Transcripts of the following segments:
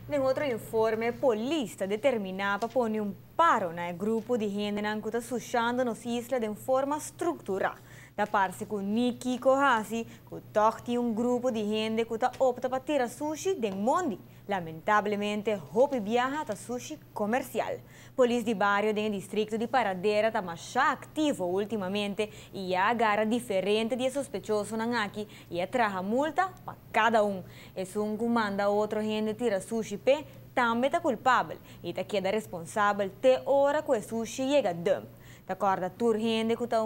Em outro informe, a polícia determinava pôr um paro no grupo de gente que está sushando nas islas de forma estrutural. Da parte com Niki Kohasi, que toca um grupo de gente que está opta para tirar sushi de mundo. Lamentavelmente, Hopi viaja a sushi comercial. Polícia de barrio do distrito de Paradera está mais ativo ultimamente e agarra diferente de sospechosos aqui e atraja multa para cada um. É um comanda outro gente tira sushi pe também está culpável e está queda responsável até hora que o sushi chega a dump. De acordo a tur gente que está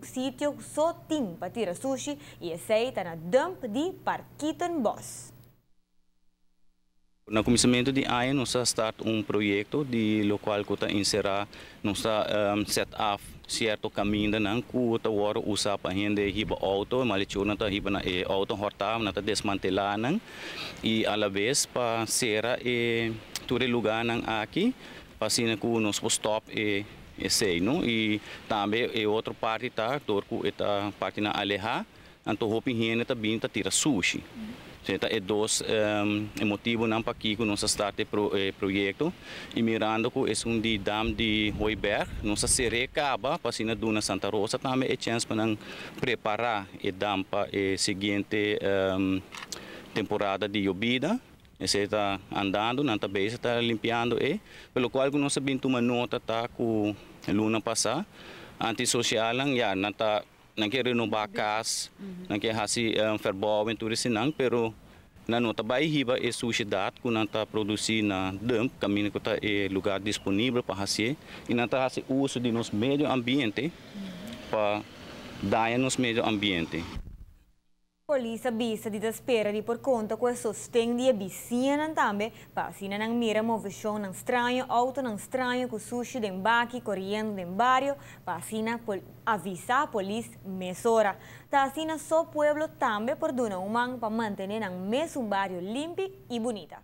sítio só tem para tirar sushi e esse está na dump de Parquiton Boss. No começamento de ano, nós start projeto de local que está inserar, nós set up certo caminho não que está agora usar para gente riba auto, mas ele não está riba na auto hortar, não está desmantelar não e à la vez para ser todo lugar não aqui, para assim que nós stop sei não e também outra parte tá, torco está parte na alejar, então hope gente está vindo tira sushi. Então, é dois motivos para aqui que nós start projeto e mirando que é de dam de Hoiberg, nós se recaba para assim na Santa Rosa também é chance para preparar e dam para a seguinte temporada de llovida. Você está andando, não está bem, está limpando pelo qual nós sabemos uma nota tá com luna passar antissocial já não está não quer renovar a casa, não quer fazer verbal em tudo isso não, pero não está bem riba é sociedade que não está produzindo na dump, caminho que está lugar disponível para fazer e não está fazendo uso de nosso meio ambiente para dar nos meio ambiente. A polícia avisa de espera de por conta que sostém de vizinha também, para assim não mira movição não estranho, auto não estranho, que sushi de embarque, correndo de barrio, para assim avisar a polícia mesora. Tá assim só pueblo também por donar humano para manter um mesmo barrio limpo e bonita.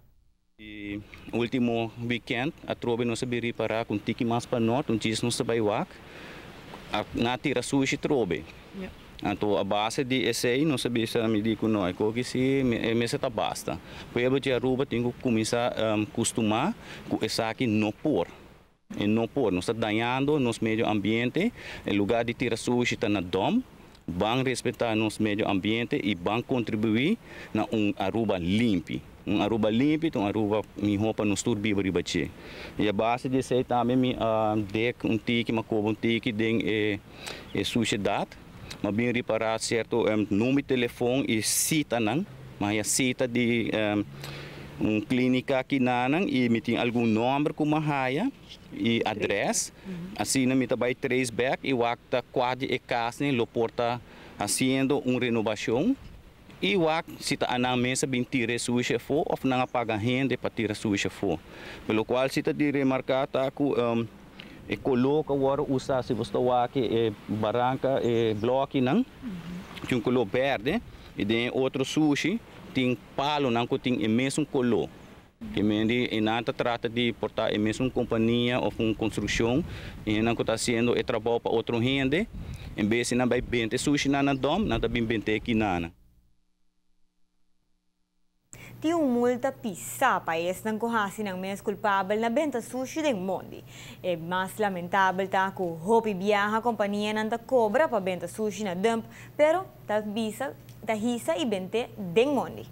E último weekend, a trobe não sabia parar com tiki mais para norte, diz não sabia wak, na tira sushi trobe. Então, a base de esse não sabia se me digo não, que se me está basta. Porque a Aruba tem que começar a acostumar com essa aqui não por. E não por, não está danhando nosso meio ambiente, em lugar de tirar sushi está na dom, vão respeitar nosso meio ambiente e vão contribuir na Aruba limpo. Aruba limpo, então Aruba me roupa no estudo bíblia bache. E a base de sei também me dek tiki, uma cobo tiki den sociedade. Mas bem reparar certo número de telefone e cita não, mas a cita de clínica aqui não e me tem algum número como raia e adresse, assim não me também 3 back e o acta quadro e casa nem lo porta fazendo renovação e o acta se tá na mesa bem tira sushi for ou não paga renda para tirar sushi for, pelo qual se tá de remarcar tá com e coloca agora usar se você está aqui barranca bloco não tem um color verde e tem outro sushi tem palo não que tem o mesmo color que mendi e nada trata de portar a mesma companhia ou uma construção e não está sendo e trabalho para outro rende em vez de não vai bem sushi na dom não está bem aqui nada. Tinha multa pisa para esse não corrase não mês culpável na venda sushi de mundo. É mais lamentável tá que o Hopi viaja a companhia não cobra para venda sushi na dump, pero tá visa, tá risa e vende de mundo.